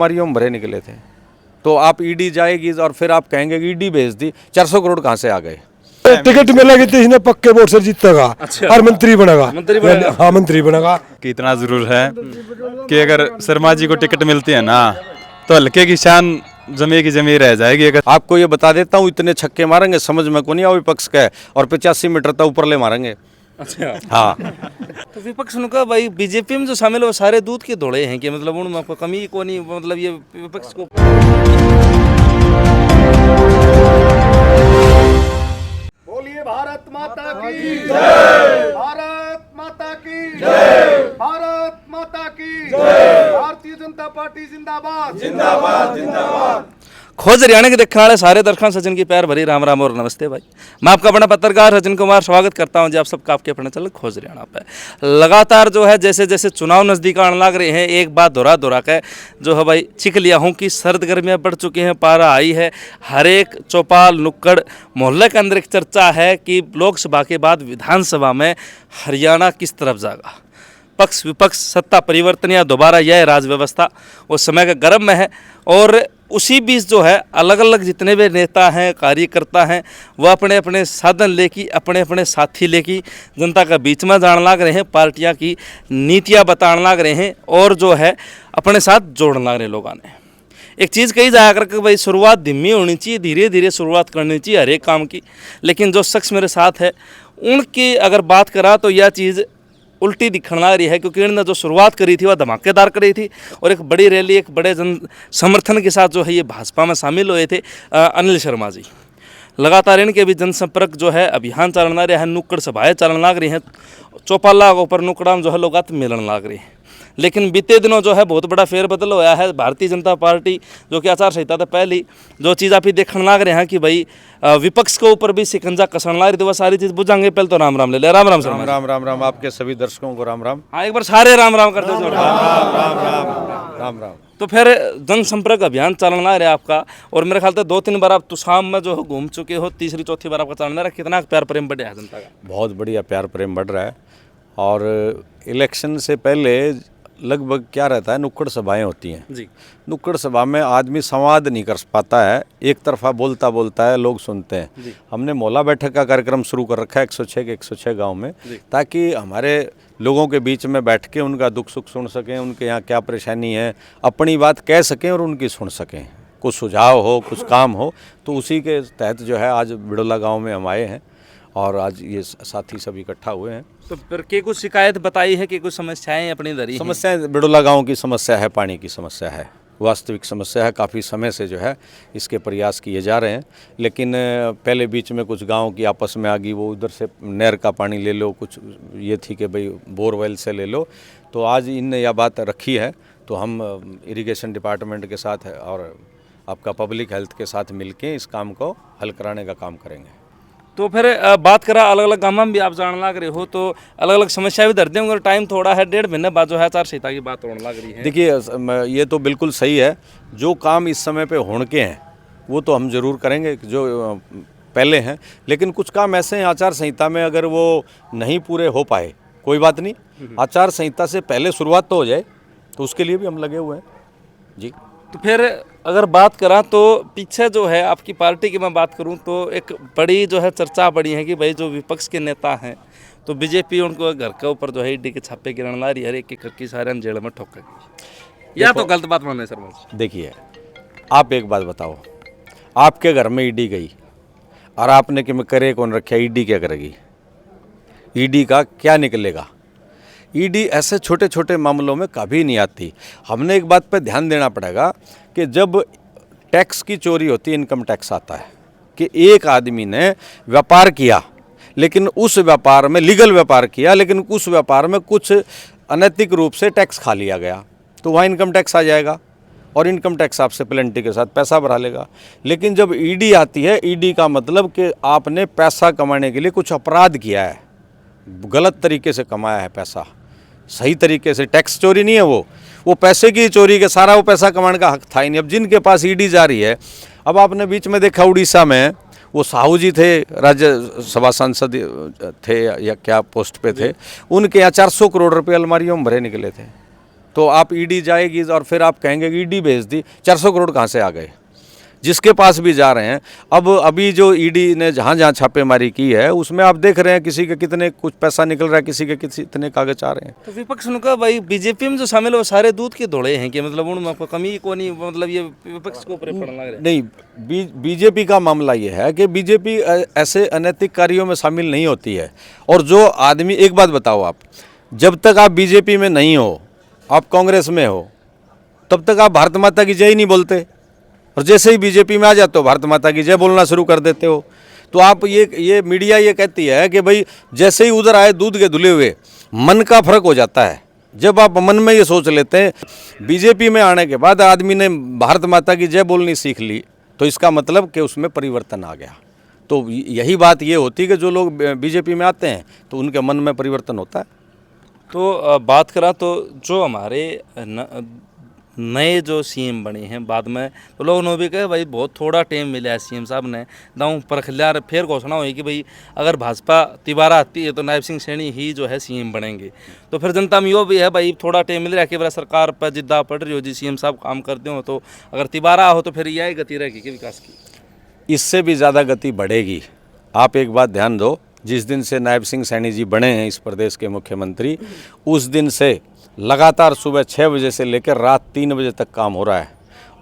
अलमारियों में भरे निकले थे। तो आप ईडी जाएगी और फिर आप कहेंगे कि ईडी भेज दी, 400 करोड़ कहाँ से आ गए? टिकट मिलेगी तो इसने पक्के वोट से जीतेगा और मंत्री बनेगा। हाँ, मंत्री बनेगा। कि इतना जरूर है कि अगर शर्मा जी को टिकट मिलती है ना तो हल्के की शान जमी की जमी रह जाएगी। अगर आपको ये बता देता हूँ, इतने छक्के मारेंगे समझ में को नहीं आओ विपक्ष का है, और 85 मीटर तक ऊपर ले मारेंगे। अच्छा, हाँ, तो विपक्ष ने कहा भाई बीजेपी में जो शामिल है वो सारे दूध के धोड़े हैं कि मतलब उनमें आपको कमी को नहीं, मतलब ये विपक्ष को। बोलिए भारत माता की जय, भारत माता की जय, भारत माता की जय, भारतीय जनता पार्टी जिंदाबाद जिंदाबाद जिंदाबाद। खोज हरियाणा के देखने वाले सारे दर्शकों सचिन की पैर भरी राम राम और नमस्ते भाई। मैं आपका अपना पत्रकार सचिन कुमार स्वागत करता हूं जी आप सबका आपके अपने चैनल खोज हरियाणा पे। लगातार जो है जैसे जैसे चुनाव नज़दीक आने लग रहे हैं, एक बात दोहरा के जो है भाई चिख लिया हूँ कि सर्द गर्मियाँ बढ़ चुकी हैं, पारा आई है। हर एक चौपाल नुक्कड़ मोहल्ले के अंदर एक चर्चा है कि लोकसभा के बाद विधानसभा में हरियाणा किस तरफ जाएगा। पक्ष विपक्ष, सत्ता परिवर्तन या दोबारा यह राज व्यवस्था उस समय का गर्म में है। और उसी बीच जो है अलग अलग जितने भी नेता हैं, कार्यकर्ता हैं, वह अपने अपने साधन लेके, अपने अपने साथी लेके जनता का बीच में जान लग रहे हैं, पार्टियां की नीतियां बताने लग रहे हैं और जो है अपने साथ जोड़ने लग रहे हैं लोगों ने। एक चीज़ कही जाया कर कि भाई शुरुआत धीमी होनी चाहिए, धीरे धीरे शुरुआत करनी चाहिए हर एक काम की। लेकिन जो शख्स मेरे साथ है उनकी अगर बात करा तो यह चीज़ उल्टी दिखने लग रही है, क्योंकि इन्होंने जो शुरुआत करी थी वह धमाकेदार करी थी और एक बड़ी रैली, एक बड़े जन समर्थन के साथ जो है ये भाजपा में शामिल हुए थे अनिल शर्मा जी। लगातार इनके भी जनसंपर्क जो है अभियान चलना रहा है, नुक्कड़ सभाएँ चलने लग रही हैं, चौपाला के ऊपर नुक्कड़ा जो है लोग मिलन लग रहे हैं। लेकिन बीते दिनों जो है बहुत बड़ा फेरबदल होया है। भारतीय जनता पार्टी जो कि आचार संहिता से पहली जो चीज़ आप ही देखने लग रहे हैं कि भाई विपक्ष के ऊपर भी शिकंजा कसने लग रही थी, वह सारी चीज़ बुझाएंगे। पहले तो राम राम ले ले। राम राम सर। राम राम राम राम, आपके सभी दर्शकों को राम राम। हाँ, एक बार सारे राम राम कर दो। राम राम राम राम राम। तो फिर जनसंपर्क अभियान चलना है आपका, और मेरे ख्याल से 2-3 बार आप तुसाम में जो घूम चुके हो, तीसरी चौथी बार आपका चलना है। कितना प्यार प्रेम बढ़ है जनता का? बहुत बढ़िया प्यार प्रेम बढ़ रहा है। और इलेक्शन से पहले लगभग क्या रहता है, नुक्कड़ सभाएं होती हैं जी। नुक्कड़ सभा में आदमी संवाद नहीं कर पाता है, एक तरफा बोलता बोलता है, लोग सुनते हैं। हमने मोहल्ला बैठक का कार्यक्रम शुरू कर रखा है 106 के 106 गांव में, ताकि हमारे लोगों के बीच में बैठ के उनका दुख सुख सुन सकें, उनके यहाँ क्या परेशानी है, अपनी बात कह सकें और उनकी सुन सकें। कुछ सुझाव हो, कुछ काम हो, तो उसी के तहत जो है आज बिड़ोला गाँव में हम आए हैं और आज ये साथी सब इकट्ठा हुए हैं। तो फिर के कुछ शिकायत बताई है कि कुछ समस्याएं अपनी धरी हैं? समस्याएं बिड़ोला गांव की समस्या है, पानी की समस्या है, वास्तविक समस्या है। काफ़ी समय से जो है इसके प्रयास किए जा रहे हैं, लेकिन पहले बीच में कुछ गांव की आपस में आ गई, वो उधर से नहर का पानी ले लो, कुछ ये थी कि भाई बोरवेल से ले लो। तो आज इनने यह बात रखी है, तो हम इरिगेशन डिपार्टमेंट के साथ और आपका पब्लिक हेल्थ के साथ मिलके इस काम को हल कराने का काम करेंगे। तो फिर बात करा अलग अलग गाँव में भी आप जान लग रहे हो, तो अलग अलग समस्या भी धरते होंगे। टाइम थोड़ा है, 1.5 महीने बाद जो है आचार संहिता की बात होने लग रही है। देखिए, ये तो बिल्कुल सही है, जो काम इस समय पे होने के हैं वो तो हम ज़रूर करेंगे जो पहले हैं। लेकिन कुछ काम ऐसे हैं आचार संहिता में, अगर वो नहीं पूरे हो पाए कोई बात नहीं, आचार संहिता से पहले शुरुआत तो हो जाए, तो उसके लिए भी हम लगे हुए हैं जी। तो फिर अगर बात करा तो पीछे जो है आपकी पार्टी की मैं बात करूं तो एक बड़ी जो है चर्चा बड़ी है कि भाई जो विपक्ष के नेता हैं तो बीजेपी उनको घर के ऊपर जो है ईडी के छापे गिरने ला रही है, हर एक करके सारे जेल में ठोकेगी। या तो गलत बात माने सर मुझे? देखिए, आप एक बात बताओ, आपके घर में ईडी गई और आपने कि मैं करे कौन रखा, ईडी क्या करेगी? ईडी का क्या निकलेगा? ईडी ऐसे छोटे छोटे मामलों में कभी नहीं आती। हमने एक बात पे ध्यान देना पड़ेगा कि जब टैक्स की चोरी होती है, इनकम टैक्स आता है कि एक आदमी ने व्यापार किया, लेकिन उस व्यापार में लीगल व्यापार किया, लेकिन उस व्यापार में कुछ अनैतिक रूप से टैक्स खा लिया गया, तो वहाँ इनकम टैक्स आ जाएगा और इनकम टैक्स आपसे पेनल्टी के साथ पैसा भरा लेगा। लेकिन जब ईडी आती है, ईडी का मतलब कि आपने पैसा कमाने के लिए कुछ अपराध किया है, गलत तरीके से कमाया है पैसा, सही तरीके से, टैक्स चोरी नहीं है वो पैसे की चोरी के, सारा वो पैसा कमाने का हक था ही नहीं। अब जिनके पास ईडी जा रही है, अब आपने बीच में देखा उड़ीसा में वो साहू जी थे, राज्यसभा सांसद थे या क्या पोस्ट पे थे, उनके यहाँ 400 करोड़ रुपए अलमारियों में भरे निकले थे। तो आप ईडी जाएगी और फिर आप कहेंगे कि ईडी भेज दी, 400 करोड़ कहाँ से आ गए? जिसके पास भी जा रहे हैं। अब अभी जो ईडी ने जहाँ जहाँ छापेमारी की है उसमें आप देख रहे हैं किसी के कितने कुछ पैसा निकल रहा है, किसी के कितने कागज आ रहे हैं। तो विपक्ष ने कहा भाई बीजेपी में जो शामिल है वो सारे दूध के धोड़े हैं कि मतलब उनमें आपको कमी को नहीं, मतलब ये विपक्ष को ऊपर पड़ने लग रहा है। नहीं, बीजेपी का मामला ये है कि बीजेपी ऐसे अनैतिक कार्यों में शामिल नहीं होती है। और जो आदमी, एक बात बताओ आप, जब तक आप बीजेपी में नहीं हो, आप कांग्रेस में हो, तब तक आप भारत माता की जय ही नहीं बोलते, और जैसे ही बीजेपी में आ जाते हो भारत माता की जय बोलना शुरू कर देते हो। तो आप ये मीडिया ये कहती है कि भाई जैसे ही उधर आए दूध के धुले हुए, मन का फर्क हो जाता है। जब आप मन में ये सोच लेते हैं बीजेपी में आने के बाद आदमी ने भारत माता की जय बोलनी सीख ली, तो इसका मतलब कि उसमें परिवर्तन आ गया। तो यही बात ये होती है कि जो लोग बीजेपी में आते हैं तो उनके मन में परिवर्तन होता है। तो बात करा तो जो हमारे नए जो सीएम बने हैं बाद में, तो लोगों ने भी कहा भाई बहुत थोड़ा टाइम मिला है सीएम साहब ने, दाऊँ परखलियार फिर घोषणा हुई कि भाई अगर भाजपा तिबारा आती है तो नायब सिंह सैनी ही जो है सीएम बनेंगे। तो फिर जनता में यो भी है भाई थोड़ा टाइम मिल रहा है कि भाई सरकार पर जिद्दा पड़ रही हो जी, सीएम साहब काम करते हो, तो अगर तिबारा हो तो फिर यह गति रहेगी कि विकास की? इससे भी ज़्यादा गति बढ़ेगी। आप एक बात ध्यान दो, जिस दिन से नायब सिंह सैनी जी बने हैं इस प्रदेश के मुख्यमंत्री, उस दिन से लगातार सुबह 6 बजे से लेकर रात 3 बजे तक काम हो रहा है।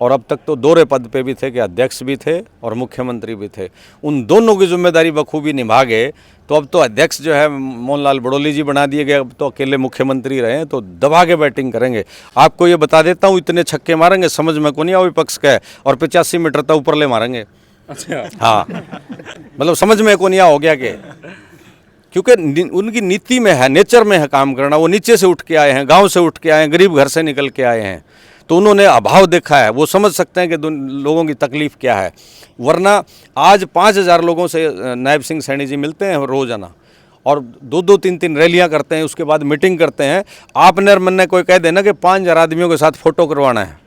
और अब तक तो दोहरे पद पे भी थे कि अध्यक्ष भी थे और मुख्यमंत्री भी थे। उन दोनों की जिम्मेदारी बखूबी निभा गए। तो अब तो अध्यक्ष जो है मोहनलाल बड़ोली जी बना दिए गए, अब तो अकेले मुख्यमंत्री रहे, तो दबा के बैटिंग करेंगे। आपको ये बता देता हूँ, इतने छक्के मारेंगे समझ में को नहीं आओ विपक्ष का है, और 85 मीटर तक ऊपर ले मारेंगे। अच्छा, हाँ, मतलब समझ में को नहीं हो गया कि, क्योंकि उनकी नीति में है, नेचर में है काम करना। वो नीचे से उठ के आए हैं, गांव से उठ के आए हैं, गरीब घर से निकल के आए हैं, तो उन्होंने अभाव देखा है। वो समझ सकते हैं कि लोगों की तकलीफ़ क्या है। वरना आज 5000 लोगों से नायब सिंह सैनी जी मिलते हैं रोजाना, और 2-2, 3-3 रैलियां करते हैं, उसके बाद मीटिंग करते हैं। आपने मन ने कोई कह देना कि 5000 आदमियों के साथ फ़ोटो करवाना है,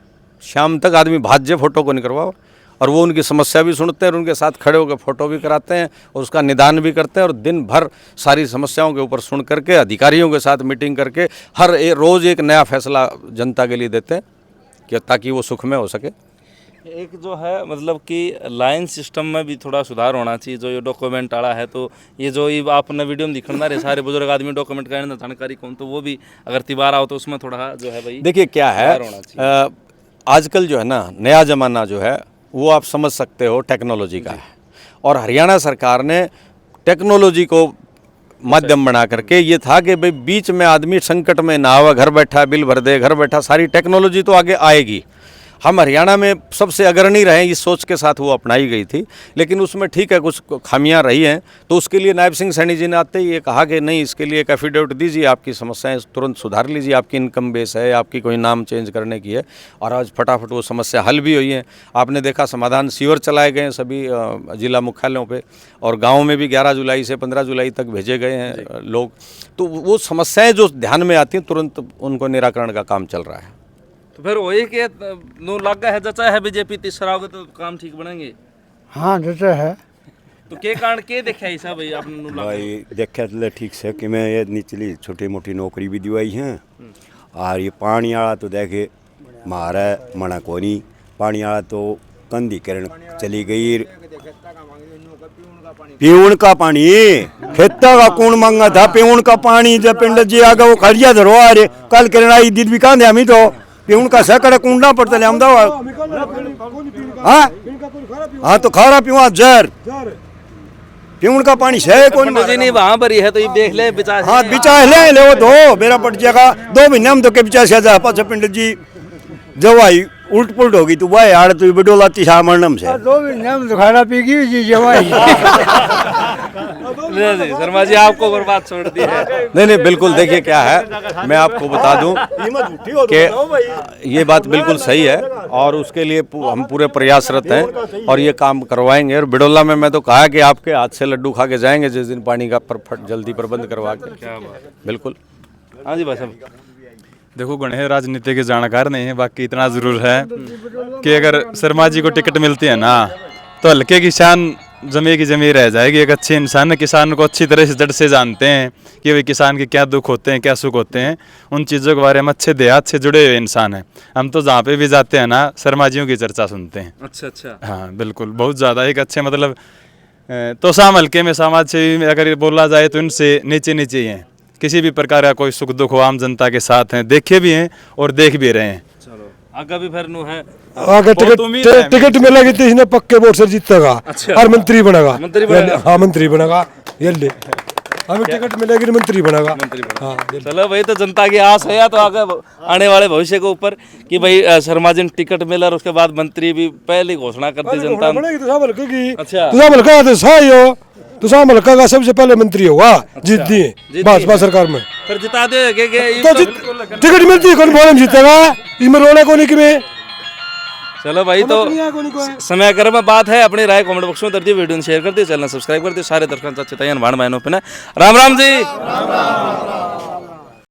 शाम तक आदमी भाज्य फ़ोटो को नहीं करवाओ। और वो उनकी समस्या भी सुनते हैं और उनके साथ खड़े होकर फ़ोटो भी कराते हैं और उसका निदान भी करते हैं, और दिन भर सारी समस्याओं के ऊपर सुन करके अधिकारियों के साथ मीटिंग करके हर रोज़ एक नया फैसला जनता के लिए देते हैं कि ताकि वो सुख में हो सके। एक जो है मतलब कि लाइन सिस्टम में भी थोड़ा सुधार होना चाहिए। जो ये डॉक्यूमेंट आड़ा है, तो ये जो ये आपने वीडियो में दिखना रहे सारे बुजुर्ग आदमी डॉक्यूमेंट का जानकारी कौन, तो वो भी अगर तिबारा हो तो उसमें थोड़ा जो है भाई देखिए क्या है, आजकल जो है ना नया ज़माना जो है वो आप समझ सकते हो टेक्नोलॉजी का है, और हरियाणा सरकार ने टेक्नोलॉजी को माध्यम बना करके ये था कि भाई बीच में आदमी संकट में ना आवे, घर बैठा बिल भर दे, घर बैठा सारी टेक्नोलॉजी तो आगे आएगी। हम हरियाणा में सबसे अग्रणी रहे इस सोच के साथ वो अपनाई गई थी, लेकिन उसमें ठीक है कुछ खामियां रही हैं। तो उसके लिए नायब सिंह सैनी जी ने आते ही ये कहा कि नहीं, इसके लिए एक एफिडेविट दीजिए, आपकी समस्याएं तुरंत सुधार लीजिए, आपकी इनकम बेस है, आपकी कोई नाम चेंज करने की है, और आज फटाफट वो समस्या हल भी हुई है। आपने देखा समाधान शिविर चलाए गए सभी जिला मुख्यालयों पर, और गाँव में भी 11 जुलाई से 15 जुलाई तक भेजे गए हैं लोग। तो वो समस्याएँ जो ध्यान में आती हैं तुरंत उनको निराकरण का काम चल रहा है। तो फिर वही के नो लगा है जचा है बीजेपी तीसरा होगा तो काम ठीक बनेंगे। हाँ जैसे है तो के कारण के देखा ऐसा भाई आपने नो लगा भाई देखा तो ठीक से कि मैं ये निचली छोटी मोटी नौकरी भी दिवाई हैं, और ये पानी वाला तो देखे मारा मना को नहीं, पानी वाला तो कंधीकरण चली गई, पीवन का पानी खेता का कौन मांगा था, पीवन का पानी जब पिंड जी आ गया वो खड़िया धरो आ रे कल करना आई दीद भी कहा दे हमी तो पीवन का सैकड़ा कुंडा पड़ता ले हमदा। हाँ तो खारा पीवा जर पीवन का पानी है कौन नहीं वहाँ पर ही है, तो ये देख ले बिचा। हाँ बिचा ले वो दो मेरा पट जाएगा 2 महीने हम तो के 85,000 पाँच पिंड जी जब आई उल्ट पुलट होगी तो वह यार तू बिडोला तिशा मरनम से 2 महीने हम तो खाना पी गई जी जवाई। शर्मा जी आपको बर्बाद छोड़ दी है। नहीं बिल्कुल, देखिए क्या है, मैं आपको बता दूं कि ये बात बिल्कुल सही है, और उसके लिए हम पूरे प्रयासरत हैं और ये काम करवाएंगे। और बिडोला में मैं तो कहा कि आपके हाथ से लड्डू खा के जाएंगे जिस दिन पानी का जल्दी प्रबंध करवा के। बिल्कुल। हाँ जी भाई साहब, देखो गणे राजनीति के जानकार नहीं है, बाकी इतना जरूर है कि अगर शर्मा जी को टिकट मिलती है ना तो हल्के की शान जमी की जमी रह जाएगी। एक अच्छे इंसान है, किसान को अच्छी तरह से जड़ से जानते हैं कि भाई किसान के क्या दुख होते हैं, क्या सुख होते हैं, उन चीज़ों के बारे में अच्छे देहात से जुड़े हुए इंसान हैं। हम तो जहाँ पे भी जाते हैं ना, शर्मा जियों की चर्चा सुनते हैं। अच्छा अच्छा। हाँ बिल्कुल, बहुत ज़्यादा एक अच्छे मतलब तो शाम हल्के में समाज से भी अगर ये बोला जाए तो इनसे नीचे नीचे ही हैं। किसी भी प्रकार का कोई सुख दुख हो आम जनता के साथ हैं, देखे भी हैं और देख भी रहे हैं। चलो आगे भी फिर नु है। आगे बहुत उम्मीद है। टिकट मिलेगी तो इसने पक्के वोट से जीतेगा अच्छा। और मंत्री बनेगा। मंत्री बनेगा? हाँ मंत्री बनेगा, ये ले हमें टिकट मिलेगी तो मंत्री बनेगा। हाँ चलो भाई, तो जनता की आस है या तो आगे आने वाले भविष्य के ऊपर कि भाई शर्मा जी ने टिकट मिला और उसके बाद मंत्री भी पहले घोषणा कर दी जनता ने। बनेगी तो साहब हल्के की। अच्छा। तो साहब हल्का तो सही हो, तो साहब हल्का का सबसे पहले मंत्री होगा। जीत दिए भाजपा सरकार में फिर जिता दे तो टिकट मिलती है, कौन बोले जीतेगा इसमें रोने को नहीं कि मैं। चलो भाई, तो समय क्रम में बात है। अपनी राय कमेंट बॉक्स में दर्ज वीडियो शेयर कर दिए, चैनल सब्सक्राइब कर दिए। सारे दर्शकों से अच्छे तैयार भाण बहनों पे ना राम राम जी।